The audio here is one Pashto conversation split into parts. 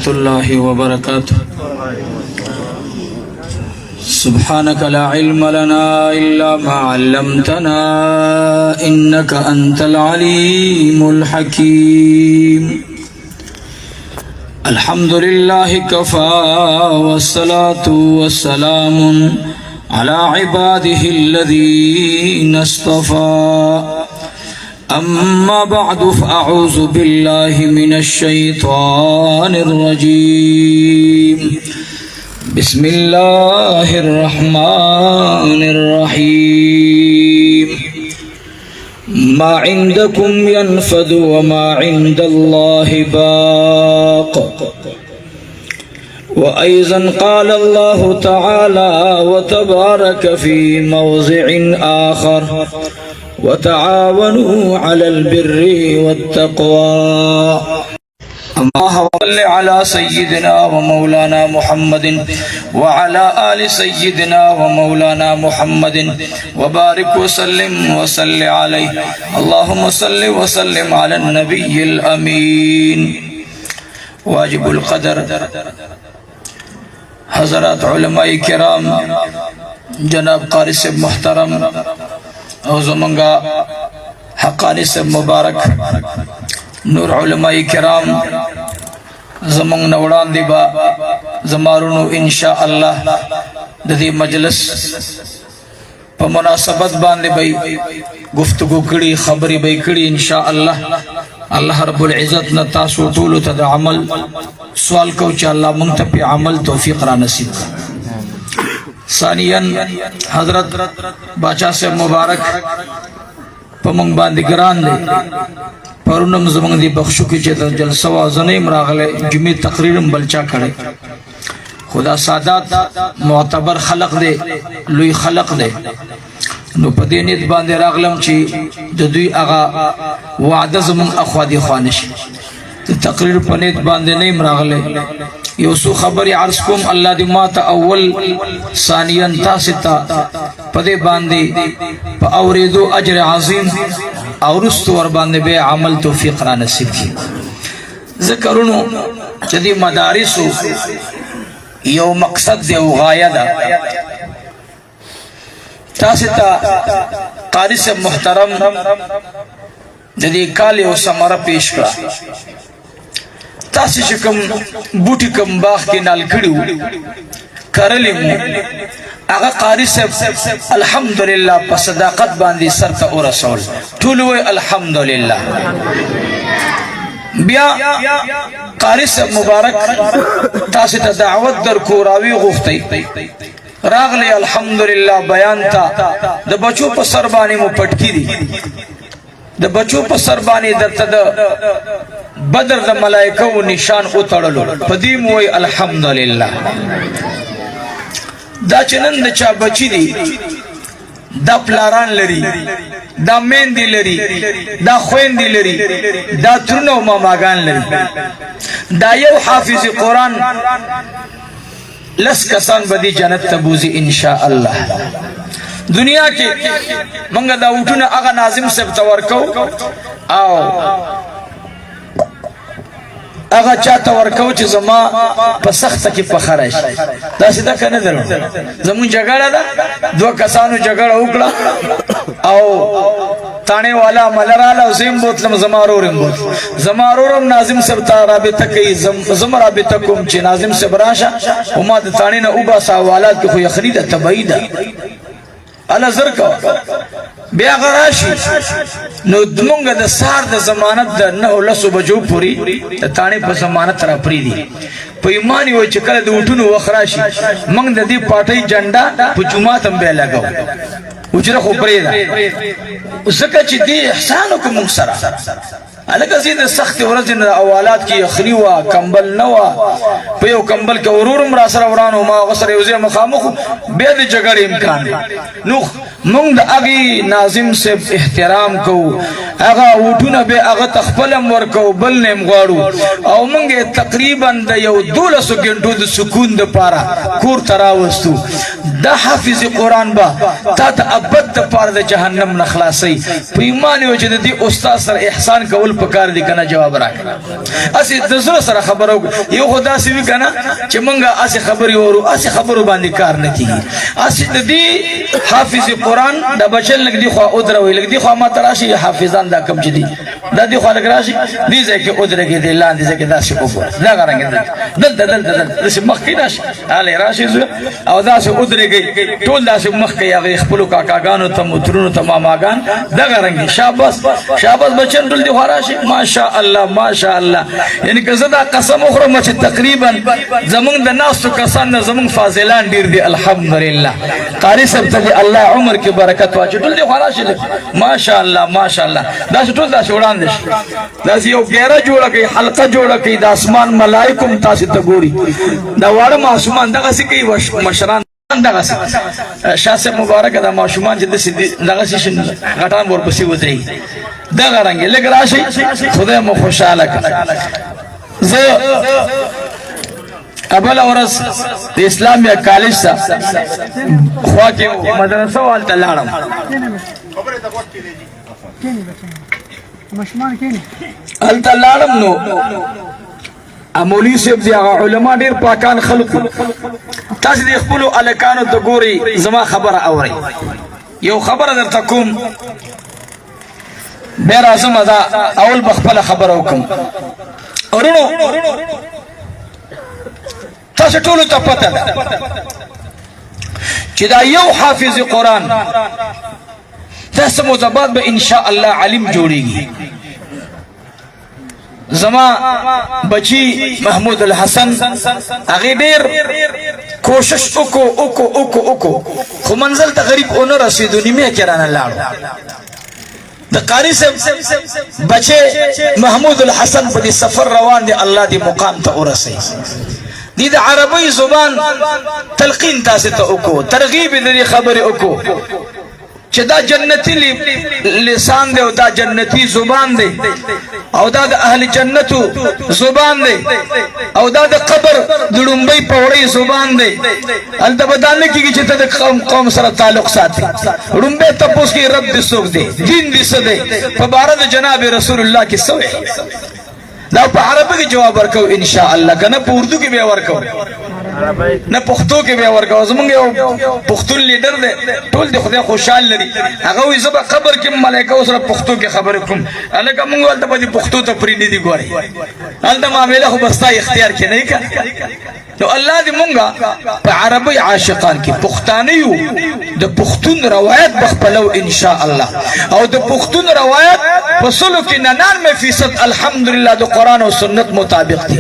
الله وبركاته. سبحانك لا علم لنا إلا ما علمتنا إنك أنت العليم الحكيم. الحمد لله كفى والصلاة والسلام على عباده الذين اصطفى. أما بعد فأعوذ بالله من الشيطان الرجيم. بسم الله الرحمن الرحيم. ما عندكم ينفد وما عند الله باق. وأيضا قال الله تعالى وتبارك في موضع آخر وتعاونوا على البر والتقوى. اللهم صل على سيدنا ومولانا محمد وعلى آل سيدنا ومولانا محمد وبارك وسلم وصل عليه. اللهم صل وسلم على النبي الأمين. واجب القدر حضرات علماء کرام، جناب قاری صاحب محترم او زمانگا حقانی صاحب مبارک، نور علماء کرام زمانگ نوڑان دی با زمارونو انشاءاللہ دی مجلس پا مناسبت باندے بھئی گفتگو کڑی خبری بھئی کڑی انشاءاللہ. اللہ رب العزت نتاسو طولو تد عمل سوال کو چا اللہ منگتا پی عمل توفیق را نصیب. ثانیاً حضرت باچا سے مبارک پا منگ باندی گران دے پرونم زمان دی بخشو کی چیتا جلسہ وازنیم راغلے جمعی تقریرم بلچا کھڑے. خدا سادات معتبر خلق دے، لوی خلق دے، نو پا دینیت باندی راغلم چی دوی اغا وعدہ زمان اخوادی خوانش تقریر پنیت باندی نیم راغلے. یوسو خبری عرض کم اللہ دی ماتا اول ثانیاً تاستا پدے باندی پا اوریدو اجر عظیم اورستو ور باندی بے عمل توفیق را نصیب کی. ذکرونو جدی مدارسو یو مقصد دے و غایہ دا. تاستا قاری سے محترم جدی کالی و سمارا پیش کرا. تاسی شکم بوٹی کم باغ کی نال کڑیو کرلی مو آغا قاری صاحب الحمدللہ پا صداقت باندی سرطا او رسول ٹھولوے الحمدللہ. بیا قاری صاحب مبارک تاسی تا دعوت در کوراوی غفتی راغلی الحمدللہ بیان تا دا بچو پا سربانی مو پٹکی دی، دا بچو پا سربانی در تا دا بدر دا ملائکہ و نشان اتڑلو پدیم وی الحمدللہ. دا چنن دا چا بچی دی، دا پلاران لری، دا مین دی لری، دا خوین دی لری، دا ترنو ماماگان لری، دا یو حافظ قرآن لس کسان بدی جنت تبوزی انشاءاللہ. دنیا کی منگا دا اوٹونا اغا ناظم سے بتورکو آو اغا چاہتا ورکو چی زما پا سخت کی پخرش دا سیدہ کا ندرو زمون جگڑا دا دو کسانو جگڑا اکلا او تانے والا ملرالا زیم بوتلم زمارورم بوت زمارورم ناظم سے بتا رابطہ کئی زم رابطہ کم چی ناظم سے براشا وما دا تانے نا اوبا ساوالات کی خو یخنی دا تبایی دا اللہ زرکا بیا غراشی نو دمونگا دا سار دا زمانت دا نهو لسو بجو پوری دا تانے پا زمانت را پری دی پا ایمانی وی چکل دا اوٹونو وخراشی منگ دا دی پاٹی جنڈا پا جماعتم بے لگاو اجرہ خو پری دا زکا چی دی احسانو کو منگ سرا الگ زید سخت ورزن اوالات کی اخنیوا کمبل نوا پیو کمبل کے ورورم راسر ورانو ما غصر یوزی مخامخو بید جگڑ امکان نوخ منگ دا اگی ناظم سے احترام کو هغه وټونه به هغه تخپلم ورکو بل نیم غواړو او موږ تقریبا د یو 12 غنټو د سکون د پاره کور تراوستو دا حافظ قرآن با تا ته ابد د پاره د جهنم نه خلاصي په ایمان یو چې د دې استاد سره احسان کول پکار دي کنه جواب راکړه اسی د زړه سره خبرو یو خدا سی وی کنه چې مونږه اسی خبري ورو اسی خبرو باندې کار نه کیږي اسی د دې حافظ قرآن د بچل لګ دی خو او دروي لګ دی خو ما تراشي حافظان دا کم جدي دا دی خو لګ راشي دې ځکه او درګي دې لاندې ځکه دا شي وګور دا غرنګ دل د مخ کې راشي علي راشي او دا شي او درګي ټول دا شي مخ کې هغه خپل کاکاګانو ته مترونو ته ماماګان دا غرنګ شاباس شاباس بچن ټول دی خو راشي ماشاء الله ماشاء الله یعنی که زدا قسم اخرم چې تقریبا زمون د ناس کسان زمون فاضلان ډیر دي الحمدلله قاری صاحب ته الله عمر کې برکت واچي ټول دی خو راشي ماشاء الله ماشاء الله دا ټول دا وړاندې دا یو ګیره جوړه کوي حلقه جوړه کوي د اسمان ملائکه تاسو ته ګوري دا واړه معصومان دغه سي کوي مشران دغه شاسه مبارک دا معصومان چې دغه شي غټان ورپسې وځي دغه رنګ لګ راشي خدای مو خوشاله کړه زه قبل اورس د اسلامي کالج ته خوا کې مدرسه والته لاړم الته لاړم نو مولوی صاحب دی علماء ډیر پاکان خلق تاسو د خپل الکانو ته ګوري زما خبره اوري یو خبره درته کوم بیر اعظم ادا اول بخپل خبر وکم ورونو تاسو ټول ته پته ده چې دا یو حافظ قرآن تاسو مزبات به ان شاء الله علم جوړيږي زما بچی محمود الحسن هغه ډیر کوشش وکړو خو منزل ته غریب اونو رسیدو نیمه کرانه لاړو د قاری صاحب بچه محمود الحسن په دې سفر روان دي الله دې مقام ته ورسي دې د عربی زبان تلقین تاسو ته وکړو ترغیب دې خبره وکړو چې دا جنتی لسان دی او دا جنتی زبان دی او دا د اهل جنتو زبان دی او دا د قبر د لومبۍ پوړۍ زبان دی هلته به دا نه کېږي چې ته د قوم سره تعلق ساتي لومبۍ تپوس کې رب دې څوک دی دین دې څه دی په باره د جناب رسول الله کې څه وی دا په عربي کې جواب ورکو ان شاء الله که نه په اردو کې به ورکو نه پښتو کې به ورکو زمونږ یو پښتون لیډر دی ټول د خدای خوشحال لري هغه وایي زه به قبر کې ملایکو سره پښتو کې خبرې کوم هلکه مونږ هلته به پښتو ته پرې نه دي ګورئ هلته معامله خو به ستا اختیار کې نه نو الله دې مونږه په عربي عاشقان کې پښتانه یو د پښتون روایت بخپلو ان شاء الله او د پښتون روایت په سلو کې 99% الحمدلله د قرآن او سنت مطابق دي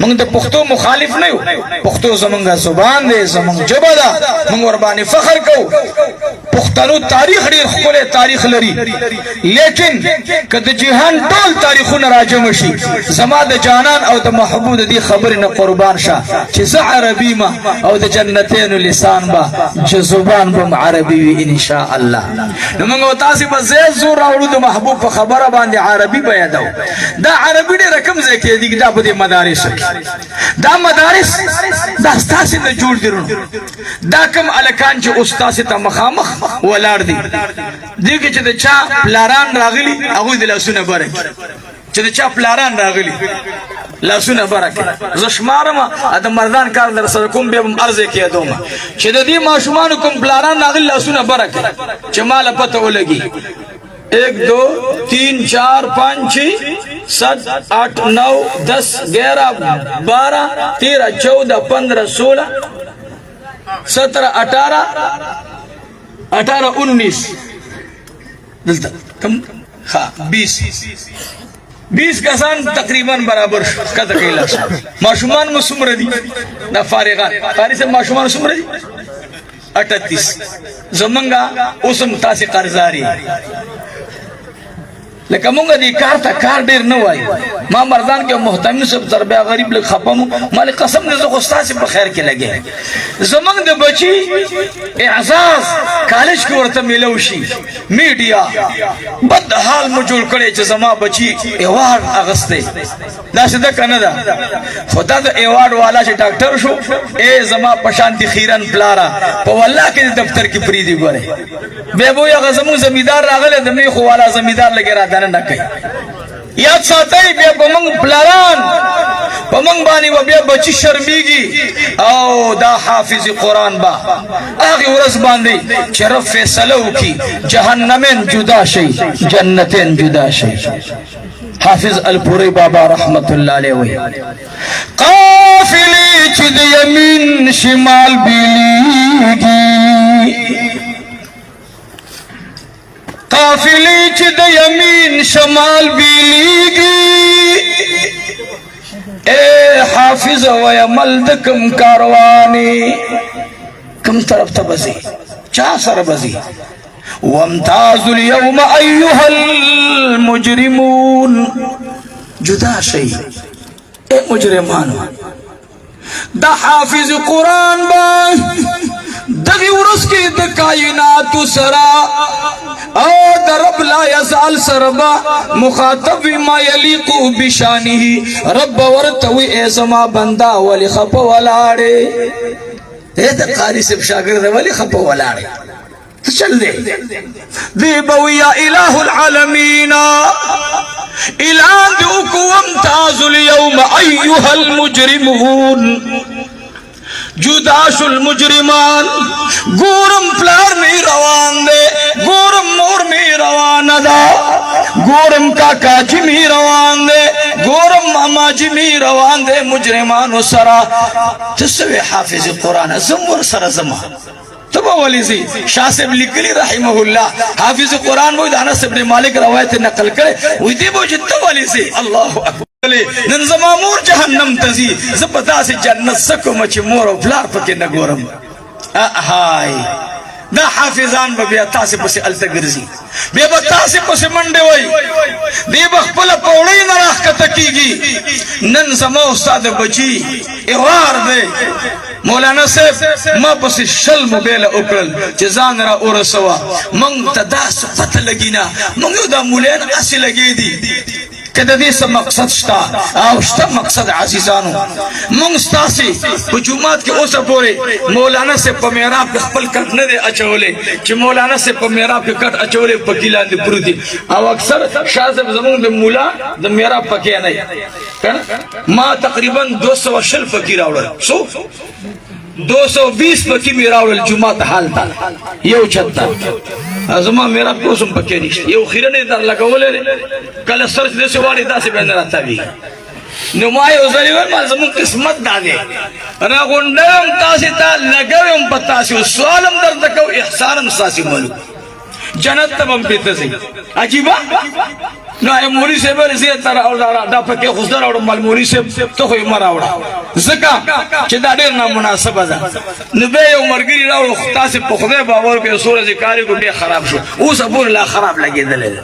مونږ د پښتو مخالف نه یو پښتو زمونږه زبان دی زمونږ ژبه ده مونږ ور باندې فخر کوو پښتنو تاریخ ډیر ښکلی تاریخ لري لیکن که د جهان ټول تاریخونه راجمع شي زما د جانان او د محبوب د دې خبرې نه قربان شه چې زه عربي ما او د جنتینو لسان با چې زبان بم عربي وي ان شاء الله نو موږ تاسو به زور راوړو د محبوب په خبره باندې عربي بیانو دا عربي ډېر کم ځای کې دي دا په مدارس دا مدارس دا تاسو نه جوړ دي دا کم الکان چې استاد ته مخامخ ولاړ دي دغه چې د چا پلاران راغلي هغه د لاسونه برک چې د چا پلاران راغلي لاسونه برکه زه شمارم د مردان کار در سره کوم به ارزه کې ادوم چې د دې ماشومان کوم پلاران راغلي لاسونه برکه چې مال پته ولګي 1 2 3 4 5 6 7 8 9 10 11 12 13 14 15 16 17 18 18 19 دلته کم ها 20 کسان تقریبا برابر کته کیلاس ماشومان مسمر دي دا فارغان قاری سے ماشومان مسمر دي 38 زمنګا اوسم تاسو قرضاری لکه مونږ دې کار ته کار ډېر نه وایو. ما مردان کې محتمي صاحب تر بیا غریب لږ خپه مو ما قسم دې زه خو ستاسې په خیر کې لګیا زمونږ د بچي اعزاز کالج کې ورته میلو شي میډیا بد حال مو جوړ کړی چې زما بچي ایوارډ اغستی داسې ده که نه ده خو دا د ایوارډ والا چې ډاکټر شو ای زما په شانتي خیرن پلاره په والله کې د دفتر کې پرېږدي ګورئ بیا به وایي هغه زموږ زمیندار راغلی د میخو والا زمیندار لږې را دننه نه کوي یاد ساتئ بیا په موږ پلاران په موږ باندې به بیا بچي شرمیږي او دا حافظ قرآن به هغې ورځ باندې چې رب فیصله وکړي جهنمین جدا شي جنتین جدا شي. حافظ الپوری بابا رحمت الله علیه وی قافلی چې د یمین شمال بیلیږي قافلی چې د یمین شمال بیلیږي اے حافظ و عمل د کم کاروانی کم طرف ته بزي چا سره بزي وامتازوا اليوم ايها المجرمون جدا شي اے مجرمانو دا حافظ قرآن با دغی ورس کی د کائنات سرا او در رب لا یزال سربا مخاطب ما یلیق بشانه رب ورتوی اے زما بندا ولی خپ ولاړې اے د قاری سب شاگرد ولی خپ ولاړې چل دے دی بویا الہ العالمین اعلان دیوکو وامتاز اليوم ایوہ المجرمون جداش المجرمان گورم پلار می روان دے گورم مور می روان دا گورم کاکا جی می روان دے گورم ماما جی می روان دے مجرمان سرا تسوی حافظ قرآن زمور سر زمان تبا والی زی شاہ صاحب لکلی رحمہ اللہ حافظ قرآن وہ انس بن مالک روایت نقل کرے وہ دی وہ جتا والی زی اللہ اکبر نن زما مور جہنم تزی زپتا سے جنت سکو مچ مور و پلار پکے نگورم اہائی دا حافظان با بیا تاسی پسی علتا گرزی بیا با تاسی پسی منڈے وی دی بخپل پوڑی نراخ کتکی گی نن زما استاد بچی اغوار دے مولانا صاحب ما پسی شل موبیل اکرل چیزان را ارسوا منگ تدا سپت لگینا منگ یو دا مولین اسی لگی دی کہ دا دیسا مقصد شتا او شتا مقصد عزیزانو منگ ستاسی حجومات کے اوسا پورے مولانا سے پا میراب کے خپل کٹ ندے اچھولے چی مولانا سے پا میراب کے کٹ اچھولے پکیلان دی پرو دی او اکثر شاہ صاحب زمان دی مولا دی میراب پکیا نہیں ما تقریباً 200 پکی راوڑا سو 220 پکی می راوڑا جمعات حال تا یو چھتا ازما میرا پوسم پکے نہیں یو خیرنے در لگولے کل سرچ دے سے واری دا سے بین رہتا بھی نمائی ازالی وی مازمون قسمت دا دے راگوندرم تاسی تا لگویم پتاسی سوالم در دکو احسانم ساسی ملو جنت تب ہم پیتا سی عجیبا نو اے مولی سے بر زیت تر دا پکے خزدر اور مال مولی سے تو خوی مرا اوڑا زکا چی دا دیر نامناسب دا نبی یو مرگری راوڑ خطا سے پخدے باور پہ سور ذکاری کو بے خراب شو او سبور لا خراب لگی دلے دا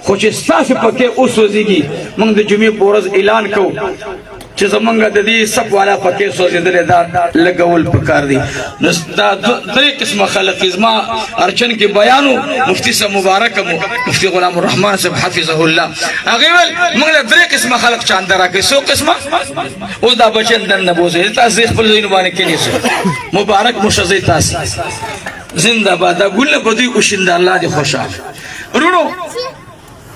خوچ استاس پکے اس وزیگی منگ دا جمعی پورز اعلان کو چی زمانگا دا دی سب والا پکے سوزی دلے دا لگول پکار دی دا دری قسم خلق ازما ارچن کی بیانو مفتی صاحب مبارک مفتی غلام الرحمن صاحب حفظہ اللہ اگیول منگ دا دری قسم خلق چاندر آکے سو قسم او دا بچن دن نبوزے تا زیخ پل زینو بانے کنی سو مبارک مشزی تاسی زندہ با دا گل بدوی اشند اللہ دی خوشا رونو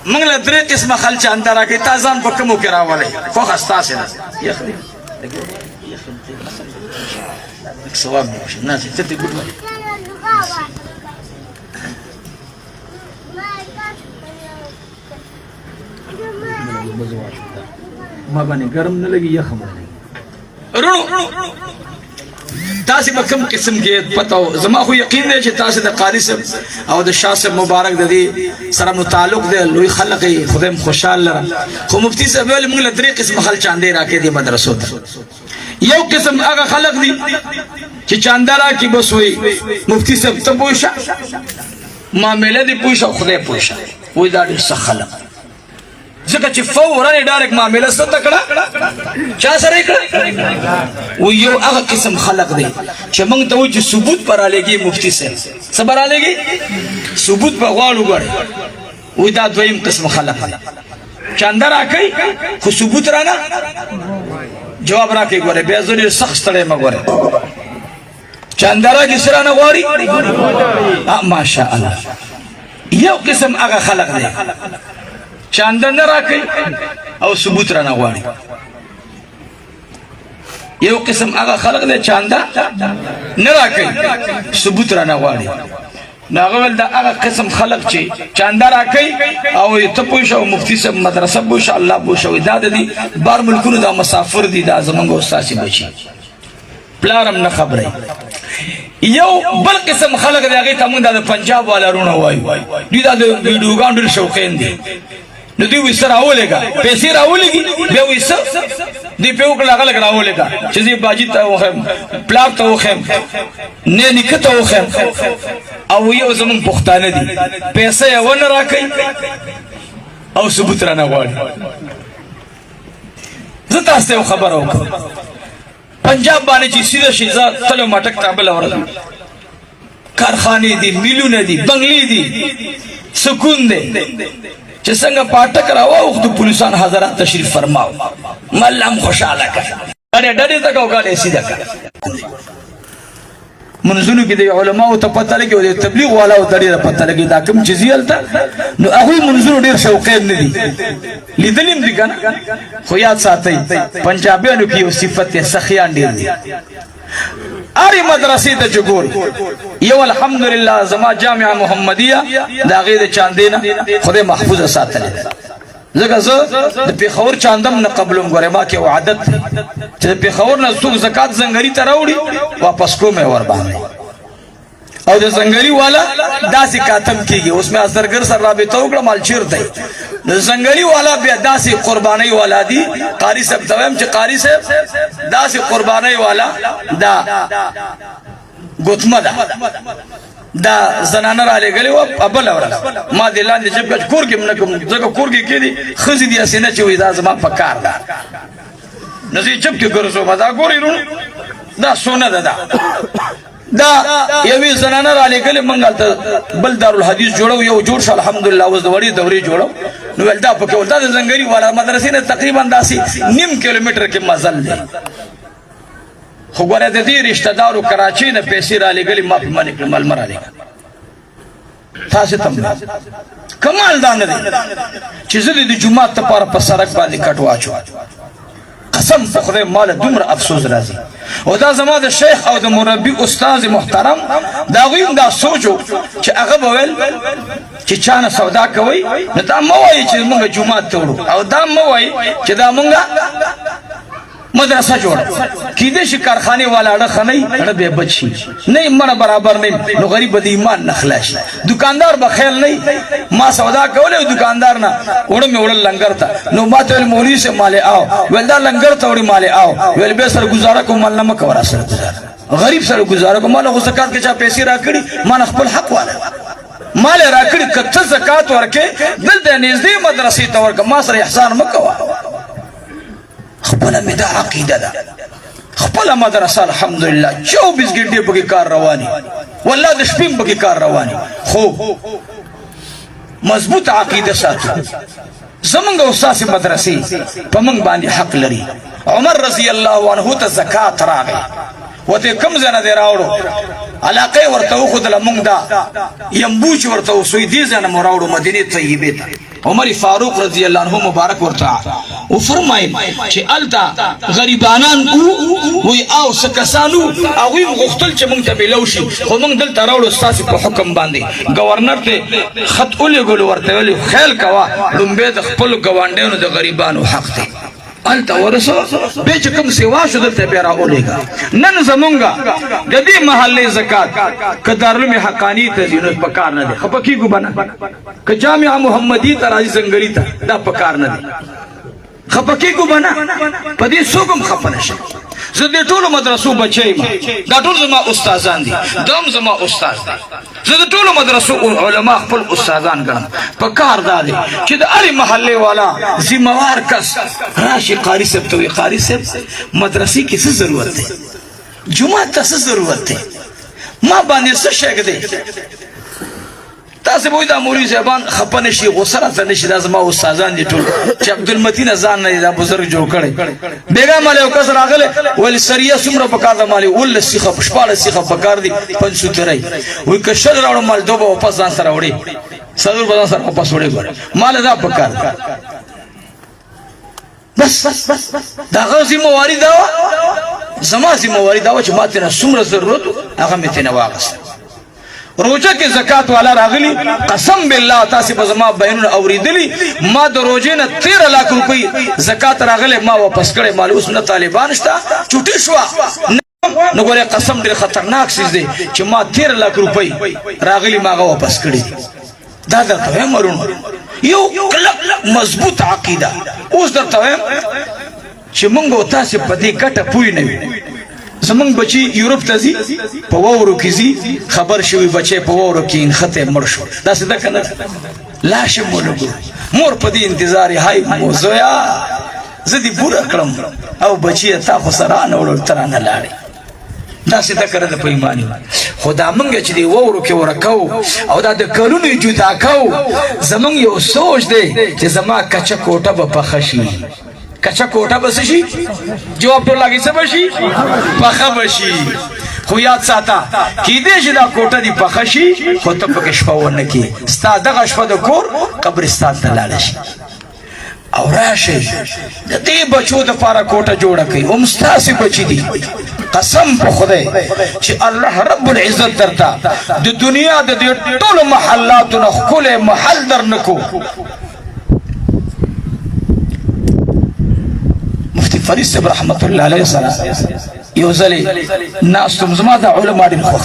منگل درے قسم خلچ اندر آکے تازان پا کمو کرا والے خوخ استاسی نا یخلی ایک سواب نوشی ناسی تتی گوڑ والی ما بانی گرم نلگی یخم رونو تاسی با کم قسم کے پتاو زما خو یقین دے چھے تاسی دا قاری سے او دا شاہ سے مبارک دا دی سرم تعلق دے لوی خلقی خودم خوشحال لرا خو مفتی سے بیولی منگل دری قسم خل چاندے راکے دی مدرسو دا یو قسم آگا خلق دی چی چاندہ راکی بس ہوئی مفتی سے تا پوشا معاملہ دی پوشا خودے پوشا وی دا دی سا خلق ځکه چې فورا ډایرک معامله څه تکړه چا سره کړه و یو هغه قسم خلق دی چې موږ ته وایي چې ثبوت پر علیږي مفتی صاحب څه پر علیږي ثبوت په غواړو غواړي و دا دویم قسم خلق دی چاندا راکوي خو ثبوت رانه جواب راکوي ګوره بیا زه ډېر سخت ستړی یم ګوره چاندا راکوي څه رانه غواړي ماشاء الله یو قسم هغه خلق دی چاندا نه راکوي او ثبوت رانه غواړي یو قسم هغه خلق دی چاندا نه راکوي ثبوت رانه غواړي نو هغه ول دا هغه قسم خلق چې چاندا راکوي او ته پوه شو مفتی صاحب مدرسه پوه شو الله پوه شو دا د دې بار ملکونو دا مسافر دي دا زمونږ استاد بچي پلارم نه خبره یو بل قسم خلق دی هغه ته موږ د پنجاب والا رونه وایو دوی دا د ویډیوګانو ډېر شوقین دي نو دوی وسره راولېږه پیسې راولېږي بیا وسه دی په وکړه هغه لګ راولېږه چې دې باجی ته وخم پلار ته وخم نه نکته وخم او یو زمون پښتانه دي پیسې ونه راکړي او ثبوت را نه غواړي زه تاسو ته خبر وکړم پنجاب باندې چې سیده شیزا تلو مټک تابل اورل کارخانه دي میلونه دي بنگلې دي سکون دي چې څنګه پاټک راو د پولیسان حضرات تشریف فرماو ملم خوشاله کړه ډېر تک او غاډه سیده کړه منځونو کې د علماء ته پته لګي او د تبلیغ والا او ډېر پته لګي دا کوم جزیل ته نو هغه منځونو ډېر شوقین نه دي لیدلیم دي کنه خو یاد ساتئ پنجابیانو کې یو صفت سخیان ډېر دي اری مدرسې ته جوړ یو الحمدلله زما جامعه محمدیه دا غیر چاندینا خدای محفوظ ساتل زګه زه د پیښور چاندم نه قبلم غره ما کې عادت چې د پیښور نه څوک زکات زنګری ته راوړي واپس کومه ور باندې او د زنګری والا داسې کاتم کیږي اوس مې اثرګر سره رابطه وکړه مال چیرته د زنګری والا بیا داسې قرباني والا دي قاری صاحب تویم چې قاری صاحب داسې قرباني والا دا ګوتمه ده دا زنانه را لګلې و ابل اورل ما د لاندې جب کور کې منکم ځکه کور کې کېدی خزي دي اسنه چې وې دا زما پکار ده نزي جب کې ګرځو مدا ګورې نو دا سونه ده دا یوې زنانه را لګلې منګل ته بل دارالحدیث جوړو یو جوړ شو الحمدلله اوس د وړي دوري جوړو نو ولدا پکې ولدا د زنګری والا مدرسې نه تقریبا داسي نیم کیلومتر کې مزل دی خو ګوره د دې رشتہ دارو کراچۍ نه پیسې را لګلې ما په منې کړم ملمر را لګل تاسو تم کمال دا نه دی چې زه د جمعه ته پاره په سړک باندې کټ واچو قسم په خدای مال دومره افسوس راځي او دا زما د شیخ او د مربي استاد محترم دا غویم دا سوچو چې هغه بویل چې چانه سودا کوي نو دا مو وایي چې موږ جمعه ته ورو او دا مو وایي چې دا موږ مدرسه جوړ کیدې شي کارخانه والا اړه خنۍ اړه به بچي نه مړه برابر نه نو غریب د ایمان نخلاش دکاندار بخیل نه ما سودا کوله دکاندار نه وړم وړل لنګر ته نو ما ته مولوی سے مال آو ولدا لنګر ته وړي مال آو ول به سر گزاره کوم مال نه مکو را سره گزاره غریب سره گزاره کوم مال خو زکات کې چا پیسې را کړی ما خپل حق والا مال را کړی کته زکات ورکه دلته نږدې مدرسې ته ورکه ما سره احسان مکو خپل مدا عقیده ده خپل مدرسه الحمدلله 24 غنټه په کار رواني والله د شپې په کار رواني خو مضبوط عقیده ساتو زمونږ استاد مدرسې په موږ باندې حق لري عمر رضی الله عنه ته زکات راغی وته کم زنه دی راوړو علاقه ورته خو د لمونږ دا يمبوچ ورته سوی دي زنه مراوړو مدینه طیبه ته عمر فاروق رضی الله عنه مبارک ورته او فرمایي چې التا غریبانان وی او سکسانو او وی غختل چې مونږ ته بلوشي خو مونږ دلته راوړو استاد په حکم باندې گورنر ته خط ولګول ورته ویل خیال کوا لومبه د خپل ګوانډیانو د غریبانو حق دی التا ورسو به چې کوم سیوا شو دلته پیرا اولېګا نن زمونږه د دې محلې زکات کدارلم حقانی ته دینو پکار نه دي خپکی ګو بنا ک جامعه محمدی ته راځي زنګری ته دا پکار نه دي خپکی ګو بنا پدې سوګم خپنه شي زه د ټولو مدرسو بچی ما دا ټول زما استادان دي دم زما استاد دی زه د ټولو مدرسو علما خپل استادان ګڼم په کار دا دی چې د هرې محلې والا ذمہوار کس راشي قاري صاحب ته وي قاري صاحب مدرسې کې څه ضرورت دی جمعه ته څه ضرورت دی ما باندې څه شک دی تاسو به دا مولوي صاحبان خپه نشي غوسه راته نشي دا زما استادان دي ټول چې عبدالمتین ځان نه دا بزرګ جوړ کړي بیګا مال یو کس راغله ول سریه څومره پکار د مالي ول سیخه پشپاله سیخه پکار دي 500 وي کشل راوړ مال دوه واپس ځان سره وړي سرور بدن سره واپس وړي ګور مال دا پکار بس دا غزي موارد دا زما زي موارد دا چې ماته نه څومره ضرورت هغه مته نه واغسته روجه کې زکات والا راغلی قسم بالله تاسو په زما بینونه اوریدلی ما د روجه نه 13 لک روپۍ زکات راغله ما واپس کړې مال اوس نه طالبان شته چټي شو نو ګوره قسم ډېر خطرناک شي دی چې ما 13 لک روپۍ راغلی ما واپس کړې دا درته مرون یو مضبوط عقیده اوس درته چې مونږ تاسو په دې ګټه پوي نه وي زمون بچی یورپ ته ځي په وورو کې ځي خبر شوی بچی په وورو کې خطه مړ شو دا څه ده کنه لاش مولګو مور په دې انتظار هاي موزویا زدي پورا کړم او بچی تا خو سره نه وړ تر نه لاړې دا څه ده کړه د پیمانی خدا مونږ چې دی وورو کې ورکاو او دا د کلونو جدا کاو زمون یو سوچ دی چې زما کچا کوټه به پخشي کچا کوټه بس شي جواب ټول لګي څه بشي پخه بشي خو یاد ساته کې دې چې دا کوټه دی پخه شي خو ته پکې شپه ونه کې ستا دغه شپه د کور قبرستان ته لاړ شي او راشي د دې بچو د پاره کوټه جوړه کړي او مستاسي بچي دي قسم په خدای چې الله رب العزت درته د دنیا د ټولو محلاتونو خپل محل درنکو فرید صاحب رحمت الله علیه سره یو ځلې ناستم زما د علما ډېر خوښ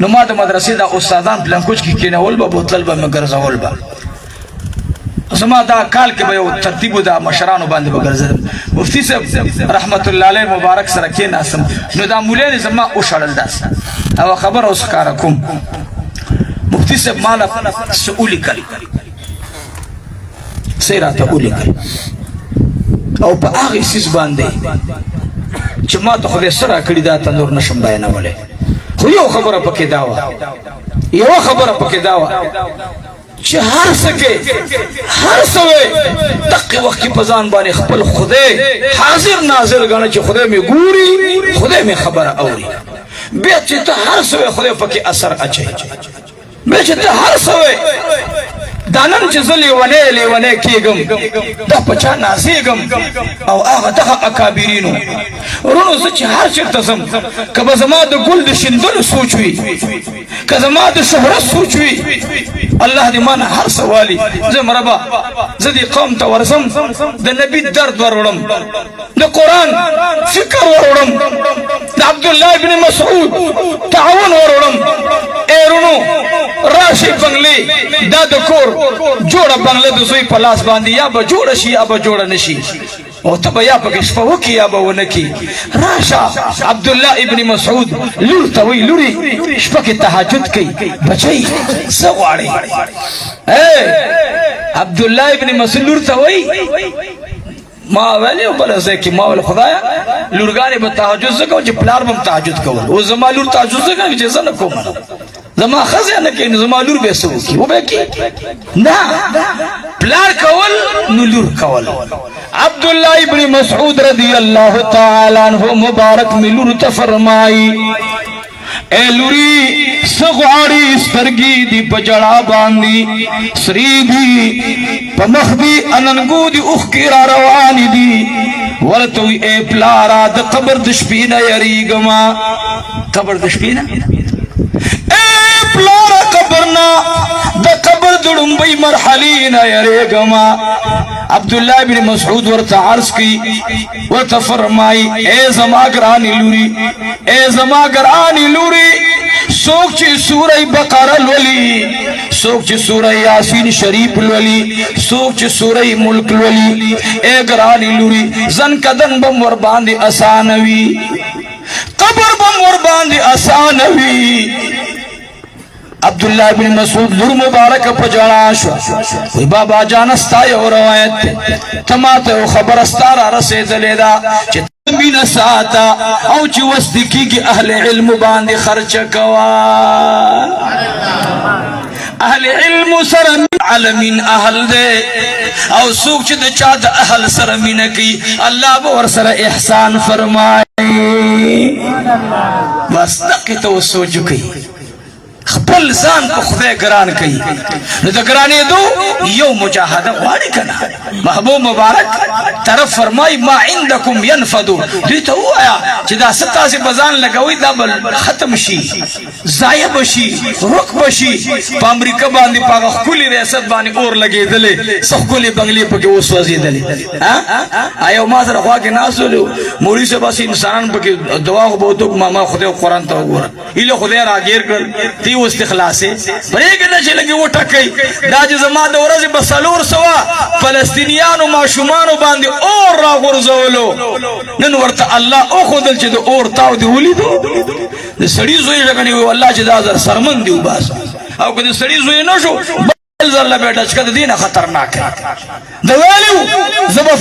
نو ما د مدرسې د استادان پلنکوچ کې کېنول به بوتل به مې ګرځول به زما دا کال کې به یو ترتیب د مشرانو باندې به ګرځېدم مفتي صاحب رحمت الله علیه مبارک سره کېناستم نو دا مولین زما وشړل داسې او خبر اوس ښکاره کوم مفتي صاحب ماله څه ولیکل څه راته ولیکل او په هغه سیس باندې چې ما ته خو سره کړی دا تنور نشم بیانولی خو یو خبره پکې دا وه یوه خبره پکې دا وه چې هر څه کې هر څه وی دقې وخت کې په ځان باندې خپل خدای حاضر ناظر ګڼه چې خدای مې ګوري خدای مې خبره اوري بیا چې ته هر څه وی خدای پکې اثر اچوي بیا چې ته هر څه وی دانن چې زه لیونی کېږم دا په چا نازېږم او هغه دغه اکابرینو ورونو زه چې هر چېرته ځم که به زما د ګل د شیندلو سوچ وي که زما د شهرت سوچ وي الله دې ما نه هر څه والي زه ربه زه دې قوم ته ورځم د نبي درد وروړم د قرآن فکر وروړم د عبدالله ابن مسعود تعاون وروړم ای رونو راشي بنگلې دا د کور جوړه بنگله د زوی په لاس باندې یا به جوړه شي یا به جوړه نشي او ته به یا پکې شپه وکړي یا به ونه کړي راشه عبدالله ابن مسعود لور ته وایي لورې شپه کې تهجد کوي بچی څه غواړې عبدالله ابن مسعود لور ته وایي ما ویلی بل ځای کې ما ویل خدایه لورګانې به تهجد زه کوم چې پلار به هم تهجد کول اوس زما لور تهجد زه کوم چې زه نه کوم زما ښځه نه کوي نو زما لور به څه وکړي وبه کړي نه پلار کول نو لور کول عبدالله ابن مسعود رضی الله تعالی عنہ مبارک می لور ته فرمایي اے لوری سغواړي سترګې دی په جړا باندې سری دی په مخ دی اننګو دی اوخ کې را روان دي ورته وي اے پلارا د قبر د شپې نه یریږم قبر د شپې نه اے پلارا قبر نه د قبر د لومبۍ مرحلې نه یریږم عبدالله ابن مسعود ورته عرض کی ورته فرمای اے زما ګرانی لوري اے زما ګرانی لوري سوک چې سورہ بقره لولي، سوک چې سورہ یاسین شریف لولي، سوک چې سورہ ملک لولي، اے گرانی لوري زن کدن بم ور باندې اسانوي، قبر بم ور باندې اسانوي. عبداللہ بن مسعود لور مبارک پجانا شو وی بابا جان استا یو روایت تماته خبر استارا رسید لیدا چه تنبین ساتا او چه وستکی کی اہل علم باندې خرچ کوا. اہل علم سر من علمین اہل دے او سوک چه دا چا دا اہل سر منکی اللہ بور سر احسان فرمائی. بس دقی تو سوچو کی خپل ځان په خدای ګران کوي نو د ګرانې دو یو مجاهده غواړي کنه. محبوب مبارک طرف فرمای ما عندکم ينفد، دوی ته وایا چې دا ستاسې بزان لګوي دا بل ختم شي، ضایع بشي، رک بشي. په امریکا باندې په خپل ریاست باندې اور لګېدلې، سخکلې بنگلې پکې وسوځېدلې. آیا ما سره خوا کې ناسولو مولوي صاحب بس انسانان پکې دعا خو به وکړو ما خدای قرآن ته وګوره ایله خدای راګیر کړ دی و استخلاصه پرېږده چې لږې وټکئ دا چې زما د ورځې به 400 فلسطینیانو ماشومانو باندې اور راغورځولو نن ورته الله وښودل چې د اور تاو دې ولیدو د سړي زوی ژغنې وي والله چې دا زر سرمن دې وباسه او که د سړي زوی نه شو بل زر له بیا ډچکه د دې نه خطرناک د ویلي زه به